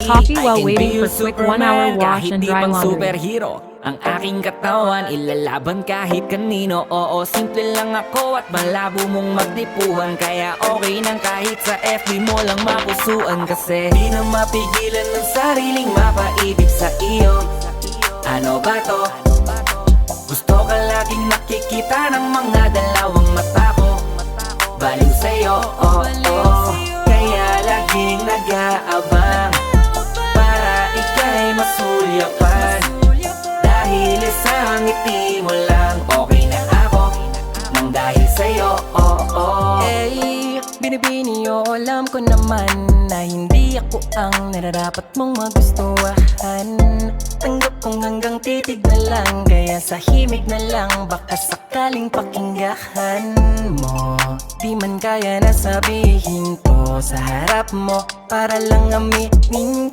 coffee I while can be waiting your for quick 1-hour Superman, wash kahit and di dry pang laundry. superhero. Ang aking katawan, ilalaban kahit kanino. Oo, simple lang ako at malabo mong magdipuhan. Kaya okay nang kahit sa FB mo lang mapusuan. Kasi di na mapigilan ng sariling mapaibig sa iyo. Ano ba to? Gusto ka laging nakikita ng mga dalawang mata ko. Baliw sa'yo, oh, oh. Kaya laging nag-aabang para ika'y masulyapan. Dahil isang ngiti mo lang, okay na ako nang dahil sa'yo, oh, oh. Eh, binibini o alam ko naman na hindi ako ang nararapat mong magustuhan. Tanggap kong hanggang titig na lang, kaya sa himig na lang baka sakaling pakinggan mo. Di man kaya na sabihin ko sa harap mo para lang aminin